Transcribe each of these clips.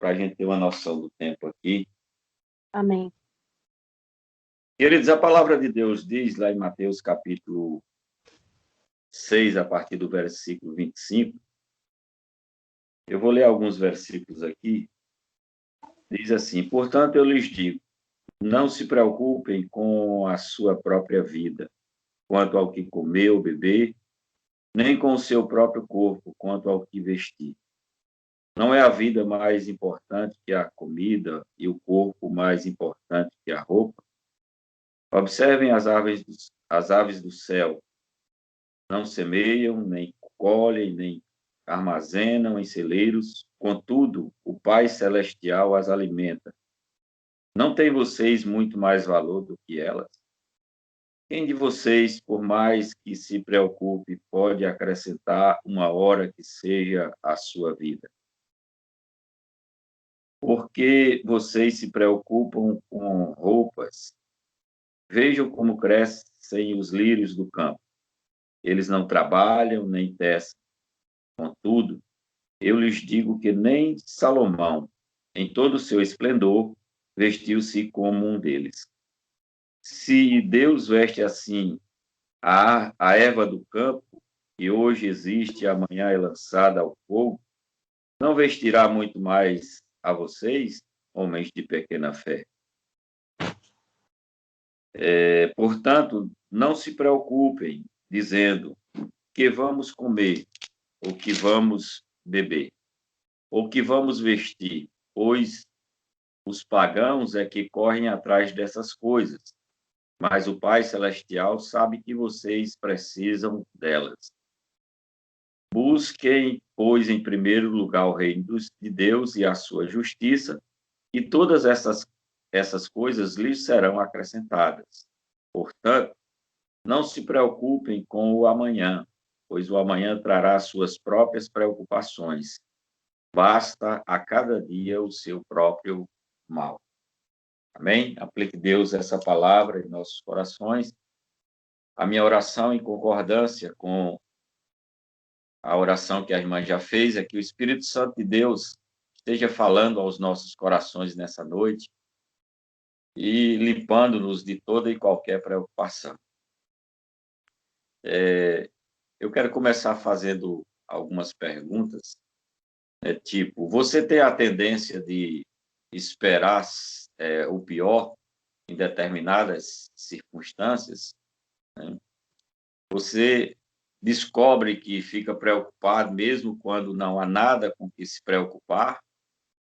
para a gente ter uma noção do tempo aqui. Amém. Queridos, a palavra de Deus diz lá em Mateus capítulo 6, a partir do versículo 25. Eu vou ler alguns versículos aqui. Diz assim: portanto, eu lhes digo, não se preocupem com a sua própria vida, quanto ao que comer ou beber, nem com o seu próprio corpo, quanto ao que vestir. Não é a vida mais importante que a comida e o corpo mais importante que a roupa? Observem as aves do céu. Não semeiam, nem colhem, nem armazenam em celeiros, contudo, o Pai Celestial as alimenta. Não têm vocês muito mais valor do que elas? Quem de vocês, por mais que se preocupe, pode acrescentar uma hora que seja a sua vida? Por que vocês se preocupam com roupas? Vejam como crescem os lírios do campo. Eles não trabalham nem tecem. Contudo, eu lhes digo que nem Salomão, em todo o seu esplendor, vestiu-se como um deles. Se Deus veste assim a erva do campo, que hoje existe e amanhã é lançada ao fogo, não vestirá muito mais a vocês, homens de pequena fé? Portanto, não se preocupem, dizendo que vamos comer, ou que vamos beber, ou que vamos vestir, pois os pagãos é que correm atrás dessas coisas, mas o Pai Celestial sabe que vocês precisam delas. Busquem, pois, em primeiro lugar o reino de Deus e a sua justiça, e todas essas coisas lhes serão acrescentadas. Portanto, não se preocupem com o amanhã, pois o amanhã trará suas próprias preocupações. Basta a cada dia o seu próprio mal. Amém? Aplique Deus essa palavra em nossos corações. A minha oração, em concordância com a oração que a irmã já fez, é que o Espírito Santo de Deus esteja falando aos nossos corações nessa noite e limpando-nos de toda e qualquer preocupação. Eu quero começar fazendo algumas perguntas, tipo, você tem a tendência de esperar o pior em determinadas circunstâncias, né? Você descobre que fica preocupado mesmo quando não há nada com que se preocupar,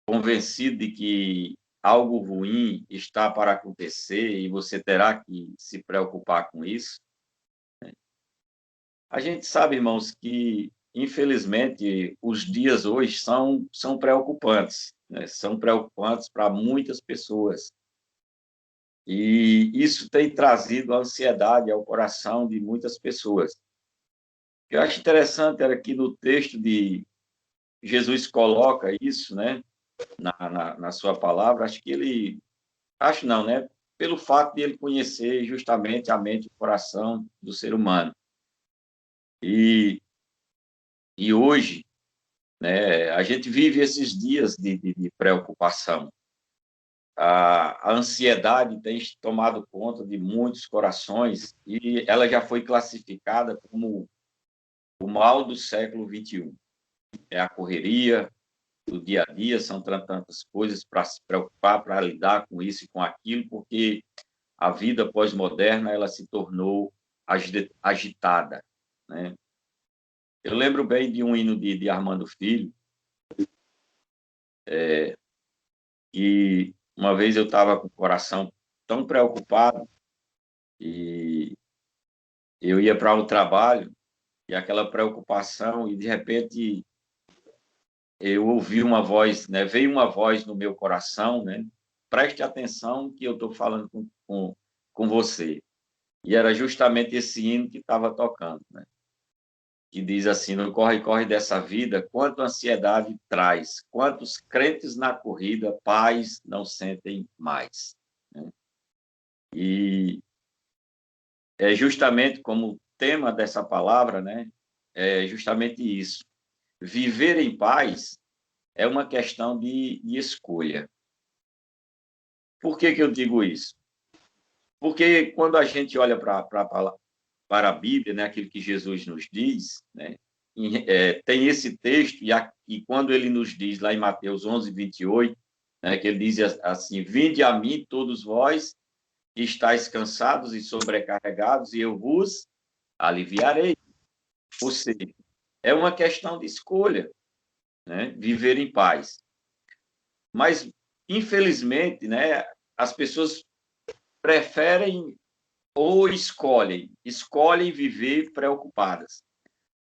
convencido de que algo ruim está para acontecer e você terá que se preocupar com isso. A gente sabe, irmãos, que, infelizmente, os dias hoje são preocupantes, né? São preocupantes para muitas pessoas. E isso tem trazido ansiedade ao coração de muitas pessoas. O que eu acho interessante era que no texto de Jesus coloca isso, né, na sua palavra, acho não, né, pelo fato de ele conhecer justamente a mente e o coração do ser humano. E hoje, né, a gente vive esses dias de preocupação. A ansiedade tem tomado conta de muitos corações e ela já foi classificada como o mal do século XXI. É a correria do dia a dia, são tantas coisas para se preocupar, para lidar com isso e com aquilo, porque a vida pós-moderna ela se tornou agitada, né? Eu lembro bem de um hino de Armando Filho, que uma vez eu estava com o coração tão preocupado e eu ia para o trabalho e aquela preocupação e de repente eu ouvi uma voz, né? Veio uma voz no meu coração, né? Preste atenção que eu estou falando com você. E era justamente esse hino que estava tocando, né? Que diz assim, no corre-corre dessa vida, quanto ansiedade traz, quantos crentes na corrida, paz não sentem mais, né? E é justamente como tema dessa palavra, né? É justamente isso. Viver em paz é uma questão de escolha. Por que eu digo isso? Porque quando a gente olha para a Bíblia, né, aquilo que Jesus nos diz, né, tem esse texto, e quando ele nos diz lá em Mateus 11:28, né, que ele diz assim: Vinde a mim, todos vós que estáis cansados e sobrecarregados, e eu vos aliviarei. Ou seja, é uma questão de escolha, né, viver em paz. Mas, infelizmente, né, as pessoas preferem ou escolhem viver preocupadas.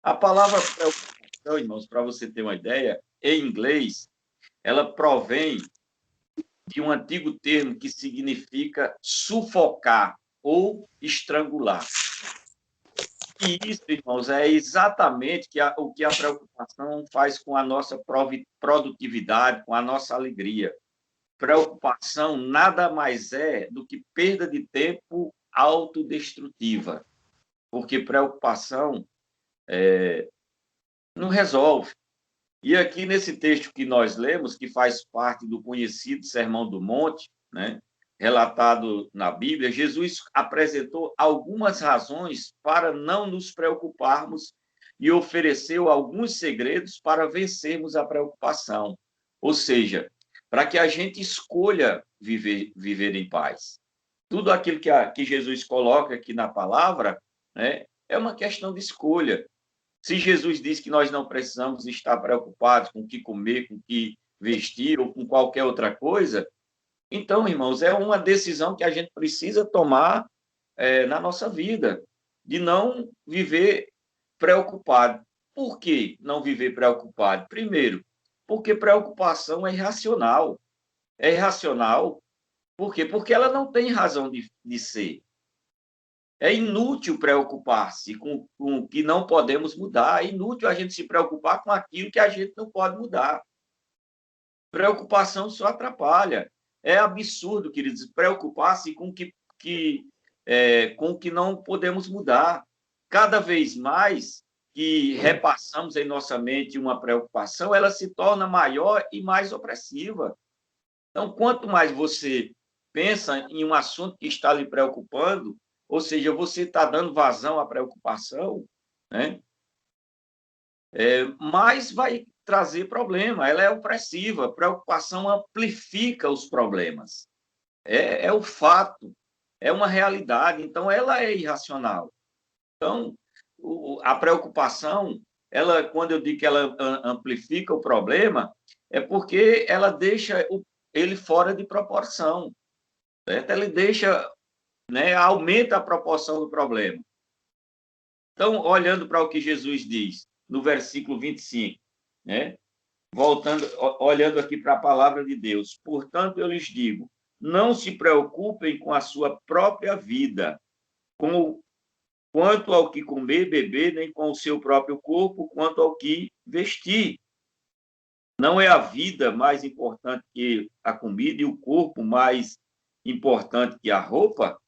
A palavra preocupação, irmãos, para você ter uma ideia, em inglês, ela provém de um antigo termo que significa sufocar ou estrangular. E isso, irmãos, é exatamente o que a preocupação faz com a nossa produtividade, com a nossa alegria. Preocupação nada mais é do que perda de tempo autodestrutiva, porque preocupação não resolve. E aqui nesse texto que nós lemos, que faz parte do conhecido Sermão do Monte, né, relatado na Bíblia, Jesus apresentou algumas razões para não nos preocuparmos e ofereceu alguns segredos para vencermos a preocupação. Ou seja, para que a gente escolha viver em paz. Tudo aquilo que Jesus coloca aqui na palavra, né, é uma questão de escolha. Se Jesus diz que nós não precisamos estar preocupados com o que comer, com o que vestir ou com qualquer outra coisa, então, irmãos, é uma decisão que a gente precisa tomar na nossa vida, de não viver preocupado. Por que não viver preocupado? Primeiro, porque preocupação é irracional. É irracional, por quê? Porque ela não tem razão de ser. É inútil preocupar-se com o que não podemos mudar. É inútil a gente se preocupar com aquilo que a gente não pode mudar. Preocupação só atrapalha. É absurdo, queridos, preocupar-se com com o que não podemos mudar. Cada vez mais que repassamos em nossa mente uma preocupação, ela se torna maior e mais opressiva. Então, quanto mais você pensa em um assunto que está lhe preocupando, ou seja, você está dando vazão à preocupação, né? Mais vai trazer problema. Ela é opressiva. A preocupação amplifica os problemas. É o fato, é uma realidade. Então, ela é irracional. Então, a preocupação, ela, quando eu digo que ela amplifica o problema, é porque ela deixa ele fora de proporção. Certo? Ele deixa, né, aumenta a proporção do problema. Então, olhando para o que Jesus diz no versículo 25, né? Voltando, olhando aqui para a palavra de Deus. Portanto, eu lhes digo, não se preocupem com a sua própria vida, quanto ao que comer, beber, nem com o seu próprio corpo, quanto ao que vestir. Não é a vida mais importante que a comida e o corpo mais importante que a roupa?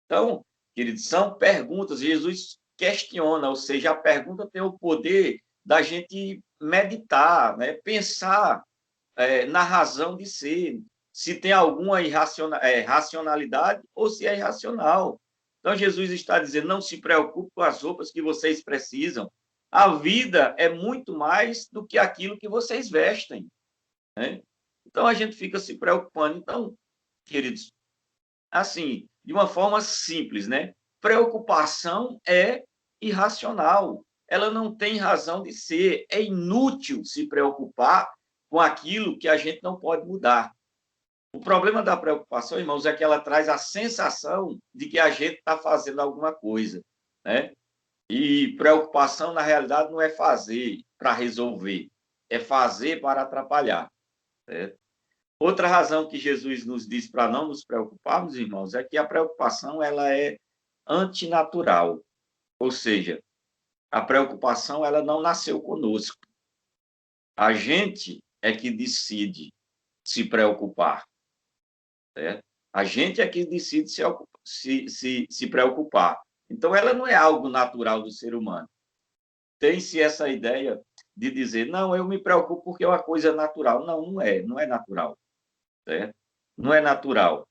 Então, queridos, são perguntas. Jesus questiona, ou seja, a pergunta tem o poder da gente meditar, né? Pensar na razão de ser, se tem alguma racionalidade ou se é irracional. Então, Jesus está dizendo, não se preocupe com as roupas que vocês precisam. A vida é muito mais do que aquilo que vocês vestem, né? Então, a gente fica se preocupando. Então, queridos, assim, de uma forma simples, né? Preocupação é irracional. Ela não tem razão de ser. É inútil se preocupar com aquilo que a gente não pode mudar. O problema da preocupação, irmãos, é que ela traz a sensação de que a gente está fazendo alguma coisa, né? E preocupação, na realidade, não é fazer para resolver, é fazer para atrapalhar, certo? Outra razão que Jesus nos diz para não nos preocuparmos, irmãos, é que a preocupação ela é antinatural. Ou seja, a preocupação ela não nasceu conosco. A gente é que decide se preocupar, certo? A gente é que decide se preocupar. Então, ela não é algo natural do ser humano. Tem-se essa ideia de dizer, não, eu me preocupo porque é uma coisa natural. Não, não é natural, certo? Não é natural.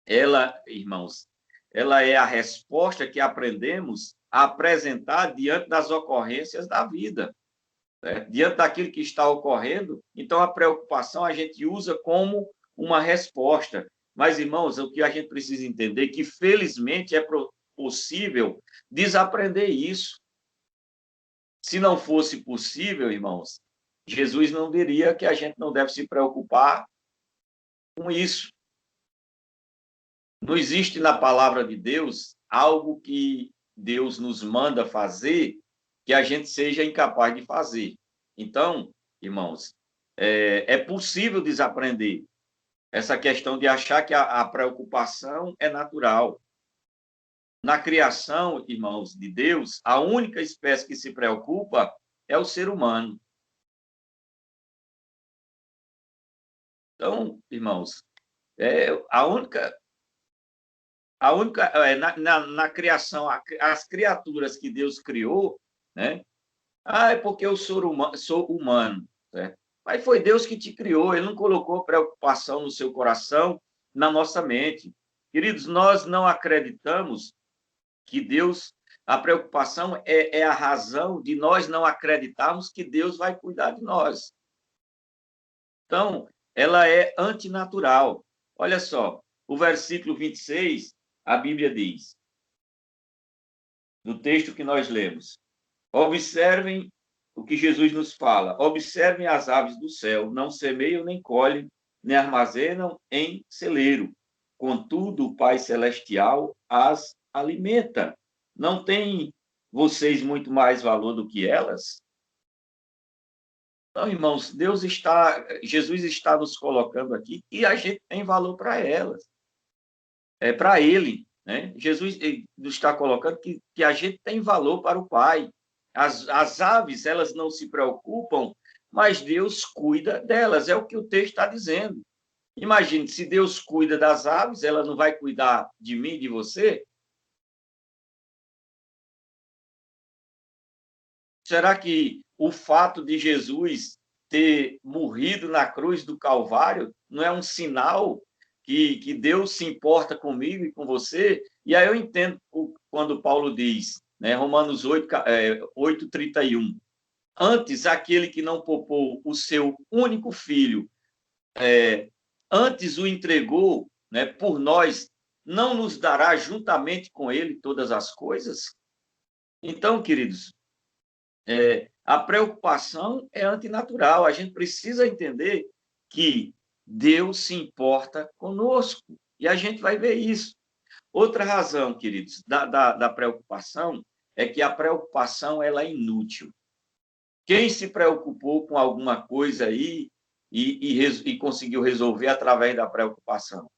Ela, irmãos, ela é a resposta que aprendemos a apresentar diante das ocorrências da vida, certo? Diante daquilo que está ocorrendo. Então, a preocupação a gente usa como uma resposta. Mas, irmãos, o que a gente precisa entender é que, felizmente, é possível desaprender isso. Se não fosse possível, irmãos, Jesus não diria que a gente não deve se preocupar com isso. Não existe na palavra de Deus algo que Deus nos manda fazer que a gente seja incapaz de fazer. Então, irmãos, é possível desaprender essa questão de achar que a preocupação é natural. Na criação, irmãos, de Deus, a única espécie que se preocupa é o ser humano. Então, irmãos, na criação, as criaturas que Deus criou, né? É porque eu sou humano, certo? Mas foi Deus que te criou, ele não colocou preocupação no seu coração, na nossa mente. Queridos, nós não acreditamos que Deus, a preocupação é a razão de nós não acreditarmos que Deus vai cuidar de nós. Então, ela é antinatural. Olha só, o versículo 26, a Bíblia diz, no texto que nós lemos, observem o que Jesus nos fala, observem as aves do céu, não semeiam, nem colhem, nem armazenam em celeiro. Contudo, o Pai Celestial as alimenta. Não tem vocês muito mais valor do que elas? Então, irmãos, Jesus está nos colocando aqui e a gente tem valor para elas. É para Ele, né? Jesus nos está colocando que a gente tem valor para o Pai. As aves, elas não se preocupam, mas Deus cuida delas, é o que o texto está dizendo. Imagine, se Deus cuida das aves, ela não vai cuidar de mim, de você? Será que o fato de Jesus ter morrido na cruz do Calvário não é um sinal que Deus se importa comigo e com você? E aí eu entendo quando Paulo diz, né, Romanos 8:31, antes aquele que não poupou o seu único filho, antes o entregou, né, por nós, não nos dará juntamente com ele todas as coisas? Então, queridos, a preocupação é antinatural. A gente precisa entender que Deus se importa conosco. E a gente vai ver isso. Outra razão, queridos, da preocupação é que a preocupação ela é inútil. Quem se preocupou com alguma coisa aí e conseguiu resolver através da preocupação?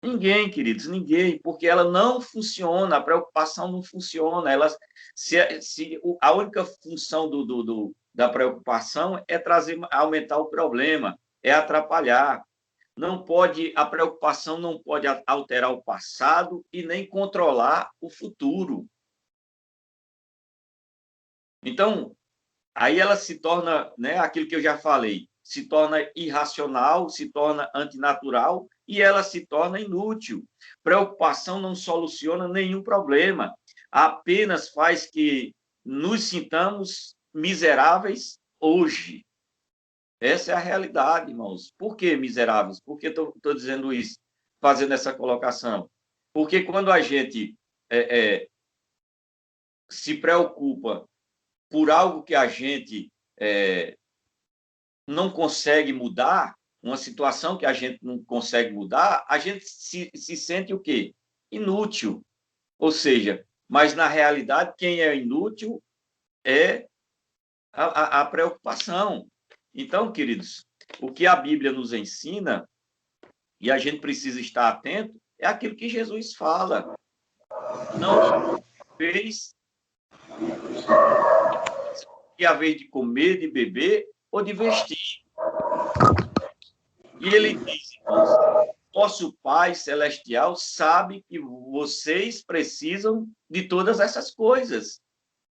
Ninguém, queridos, ninguém, porque ela não funciona, a preocupação não funciona. A única função da preocupação é aumentar o problema, é atrapalhar. A preocupação não pode alterar o passado e nem controlar o futuro. Então, aí ela se torna, né, aquilo que eu já falei, se torna irracional, se torna antinatural e ela se torna inútil. Preocupação não soluciona nenhum problema, apenas faz que nos sintamos miseráveis hoje. Essa é a realidade, irmãos. Por que miseráveis? Por que estou dizendo isso, fazendo essa colocação? Porque quando a gente se preocupa por algo que a gente não consegue mudar, uma situação que a gente não consegue mudar, a gente se sente o quê? Inútil. Ou seja, mas na realidade, quem é inútil é a preocupação. Então, queridos, o que a Bíblia nos ensina, e a gente precisa estar atento, é aquilo que Jesus fala. Não fez que a vez de comer, de beber ou de vestir. E ele diz, irmãos, nosso Pai Celestial sabe que vocês precisam de todas essas coisas.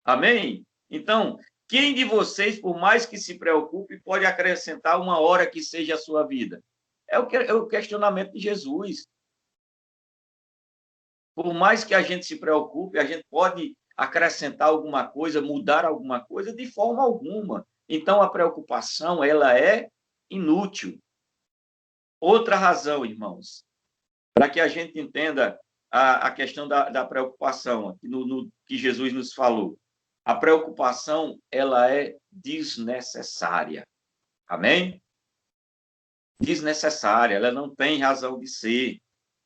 Amém? Então, Quem de vocês, por mais que se preocupe, pode acrescentar uma hora que seja a sua vida? É o questionamento de Jesus. Por mais que a gente se preocupe, a gente pode acrescentar alguma coisa, mudar alguma coisa, de forma alguma. Então, a preocupação, ela é inútil. Outra razão, irmãos, para que a gente entenda a questão da preocupação, aqui no que Jesus nos falou. A preocupação, ela é desnecessária. Amém? Desnecessária, ela não tem razão de ser.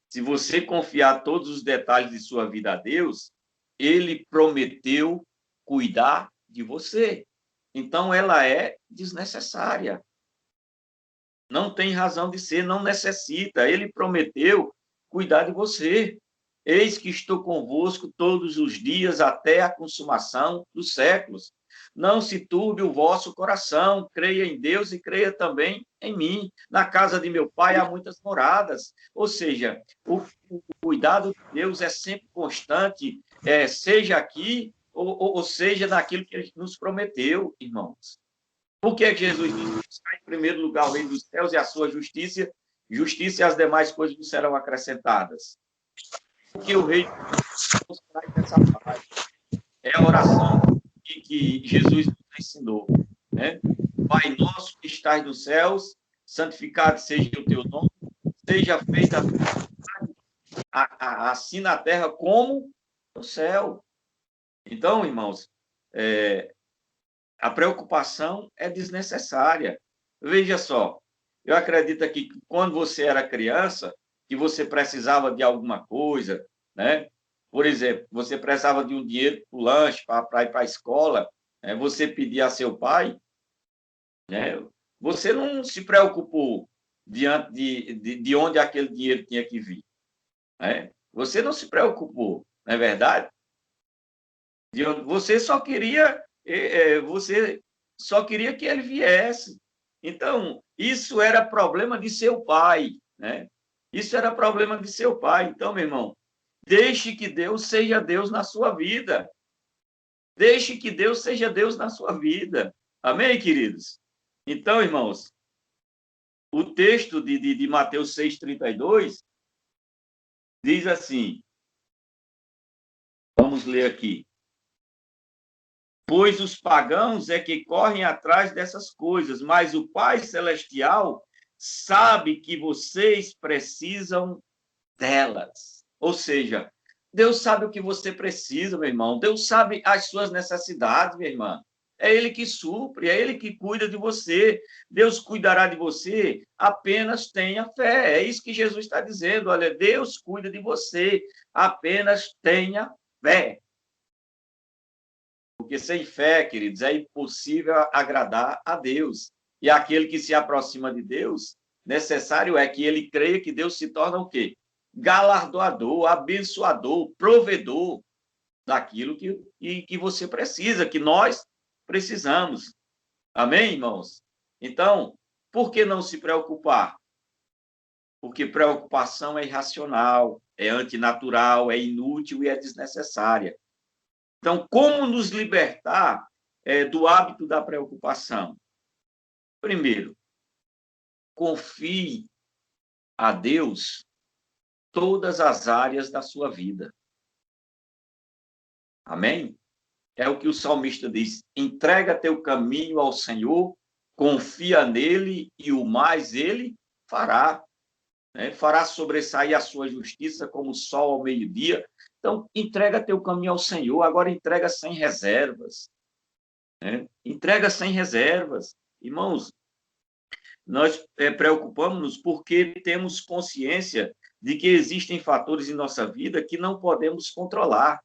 Se você confiar todos os detalhes de sua vida a Deus, ele prometeu cuidar de você. Então, ela é desnecessária. Não tem razão de ser, não necessita. Ele prometeu cuidar de você. Eis que estou convosco todos os dias até a consumação dos séculos. Não se turbe o vosso coração, creia em Deus e creia também em mim. Na casa de meu pai há muitas moradas. Ou seja, o cuidado de Deus é sempre constante, seja aqui ou seja naquilo que ele nos prometeu, irmãos. Por que Jesus disse: buscar em primeiro lugar o reino dos céus e a sua justiça, justiça e as demais coisas não serão acrescentadas? Porque o rei nos traz essa paz. É a oração que Jesus nos ensinou, né? Pai nosso que estás nos céus, santificado seja o teu nome, seja feita a tua vontade, assim na terra como no céu. Então, irmãos, a preocupação é desnecessária. Veja só, eu acredito que quando você era criança, que você precisava de alguma coisa, né? Por exemplo, você precisava de um dinheiro para o lanche, para ir para a escola, né? Você pedia a seu pai, né? Você não se preocupou diante de onde aquele dinheiro tinha que vir, né? Você não se preocupou, não é verdade? Você só queria, você só queria que ele viesse. Então, isso era problema de seu pai, né? Isso era problema de seu pai. Então, meu irmão, deixe que Deus seja Deus na sua vida. Deixe que Deus seja Deus na sua vida. Amém, queridos? Então, irmãos, o texto de Mateus 6,32 diz assim, vamos ler aqui. Pois os pagãos é que correm atrás dessas coisas, mas o Pai Celestial sabe que vocês precisam delas. Ou seja, Deus sabe o que você precisa, meu irmão. Deus sabe as suas necessidades, minha irmã. É Ele que supre, é Ele que cuida de você. Deus cuidará de você, apenas tenha fé. É isso que Jesus está dizendo. Olha, Deus cuida de você, apenas tenha fé. Porque sem fé, queridos, é impossível agradar a Deus. E aquele que se aproxima de Deus, necessário é que ele creia que Deus se torna o quê? Galardoador, abençoador, provedor daquilo que você precisa, que nós precisamos. Amém, irmãos? Então, por que não se preocupar? Porque preocupação é irracional, é antinatural, é inútil e é desnecessária. Então, como nos libertar do hábito da preocupação? Primeiro, confie a Deus todas as áreas da sua vida. Amém? É o que o salmista diz: entrega teu caminho ao Senhor, confia nele e o mais ele fará. Né? Fará sobressair a sua justiça como o sol ao meio-dia. Então, entrega teu caminho ao Senhor, agora entrega sem reservas. Né? Entrega sem reservas. Irmãos, nós preocupamos-nos porque temos consciência de que existem fatores em nossa vida que não podemos controlar.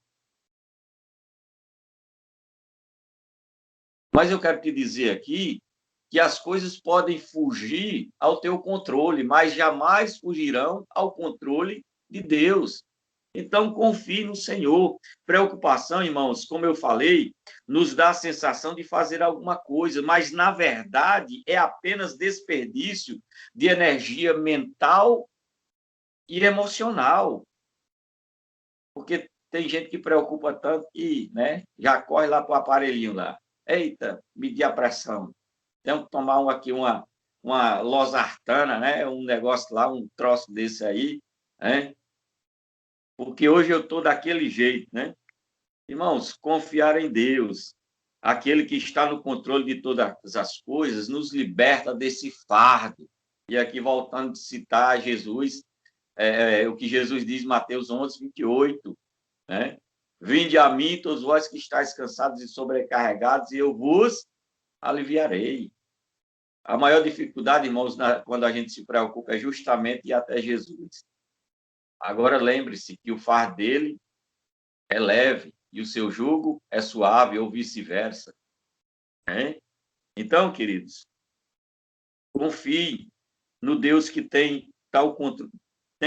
Mas eu quero te dizer aqui que as coisas podem fugir ao teu controle, mas jamais fugirão ao controle de Deus. Então, confie no Senhor. Preocupação, irmãos, como eu falei, nos dá a sensação de fazer alguma coisa, mas, na verdade, é apenas desperdício de energia mental e emocional. Porque tem gente que preocupa tanto que, né, já corre lá para o aparelhinho lá. Eita, medir a pressão. Tenho que tomar aqui uma losartana, né? Um negócio lá, um troço desse aí, né? Porque hoje eu estou daquele jeito, né? Irmãos, confiar em Deus, aquele que está no controle de todas as coisas, nos liberta desse fardo. E aqui, voltando a citar Jesus, o que Jesus diz em Mateus 11:28, né? Vinde a mim, todos vós que estáis cansados e sobrecarregados, e eu vos aliviarei. A maior dificuldade, irmãos, quando a gente se preocupa é justamente ir até Jesus. Agora, lembre-se que o fardo dele é leve e o seu jugo é suave, ou vice-versa. Né? Então, queridos, confie no Deus que tem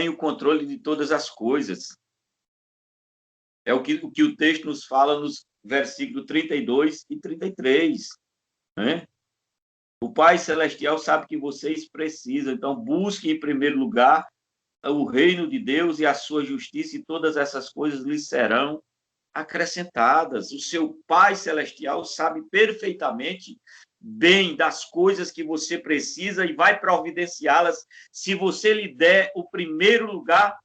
o controle de todas as coisas. É o que o texto nos fala nos versículos 32 e 33. Né? O Pai Celestial sabe que vocês precisam, então busquem em primeiro lugar o reino de Deus e a sua justiça, e todas essas coisas lhes serão acrescentadas. O seu Pai Celestial sabe perfeitamente bem das coisas que você precisa e vai providenciá-las se você lhe der o primeiro lugar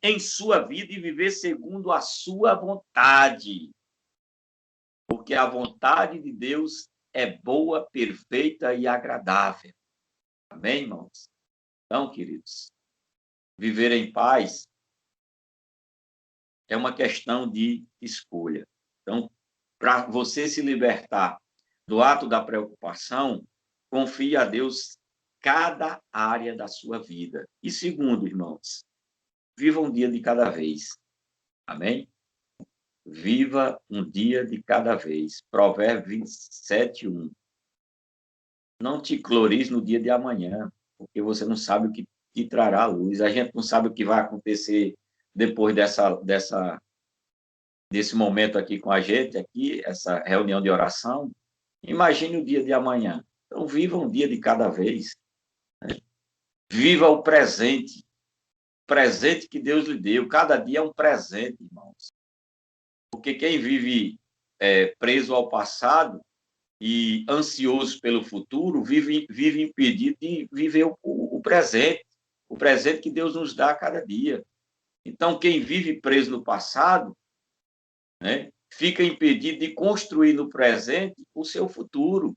em sua vida e viver segundo a sua vontade. Porque a vontade de Deus é boa, perfeita e agradável. Amém, irmãos? Então, queridos, viver em paz é uma questão de escolha. Então, para você se libertar do ato da preocupação, confie a Deus cada área da sua vida. E segundo, irmãos, viva um dia de cada vez. Amém? Viva um dia de cada vez. Provérbios 27:1. Não te glorize no dia de amanhã, porque você não sabe o que te trará a luz. A gente não sabe o que vai acontecer depois desse momento aqui com a gente, aqui, essa reunião de oração. Imagine o dia de amanhã. Então, viva um dia de cada vez. Né? Viva o presente que Deus lhe deu. Cada dia é um presente, irmãos. Porque quem vive preso ao passado e ansioso pelo futuro, vive impedido de viver o presente que Deus nos dá a cada dia. Então, quem vive preso no passado, né, fica impedido de construir no presente o seu futuro.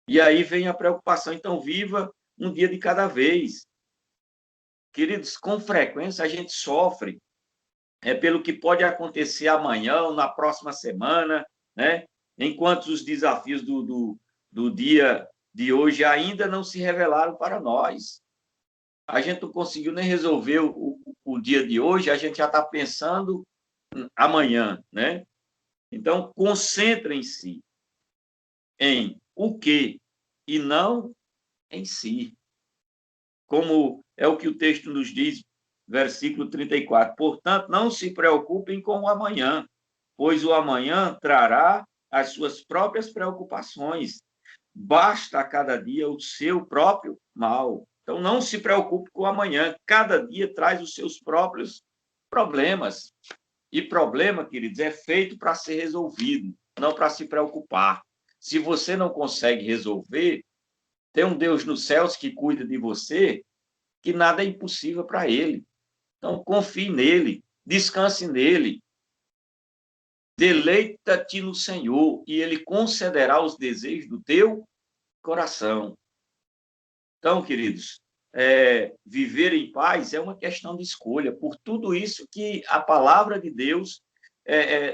E aí vem a preocupação. Então, viva um dia de cada vez. Queridos, com frequência a gente sofre pelo que pode acontecer amanhã ou na próxima semana, né? Enquanto os desafios do dia de hoje ainda não se revelaram para nós. A gente não conseguiu nem resolver o dia de hoje, a gente já está pensando amanhã, né? Então, concentrem-se em o que e não em si. Como é o que o texto nos diz, versículo 34. Portanto, não se preocupem com o amanhã, pois o amanhã trará as suas próprias preocupações. Basta a cada dia o seu próprio mal. Então, não se preocupe com o amanhã. Cada dia traz os seus próprios problemas. E problema, queridos, é feito para ser resolvido, não para se preocupar. Se você não consegue resolver, tem um Deus nos céus que cuida de você, que nada é impossível para ele. Então, confie nele, descanse nele. Deleita-te no Senhor e ele concederá os desejos do teu coração. Então, queridos, viver em paz é uma questão de escolha, por tudo isso que a palavra de Deus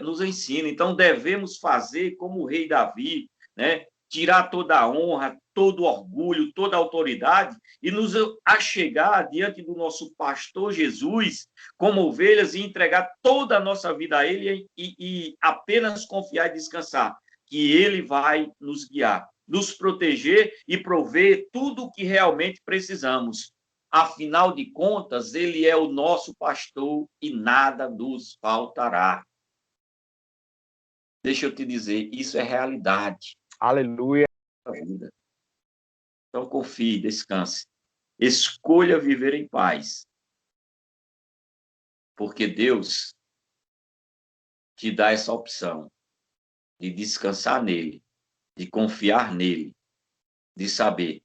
nos ensina. Então, devemos fazer como o rei Davi, né? Tirar toda a honra, todo o orgulho, toda a autoridade e nos achegar diante do nosso pastor Jesus como ovelhas e entregar toda a nossa vida a ele e apenas confiar e descansar, que ele vai nos guiar, nos proteger e prover tudo o que realmente precisamos. Afinal de contas, ele é o nosso pastor e nada nos faltará. Deixa eu te dizer, isso é realidade. Aleluia. Então, confie, descanse. Escolha viver em paz. Porque Deus te dá essa opção de descansar nele de confiar nele, de saber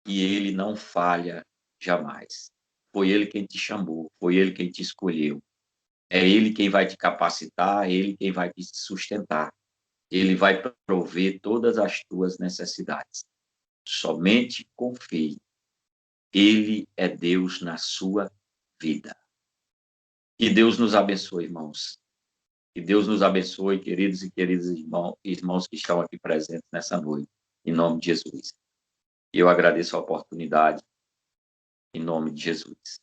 que ele não falha jamais. Foi ele quem te chamou, foi ele quem te escolheu. É ele quem vai te capacitar, é ele quem vai te sustentar. Ele vai prover todas as tuas necessidades. Somente confie. Ele é Deus na sua vida. Que Deus nos abençoe, irmãos. Que Deus nos abençoe, queridos e queridas irmãos que estão aqui presentes nessa noite. Em nome de Jesus. Eu agradeço a oportunidade. Em nome de Jesus.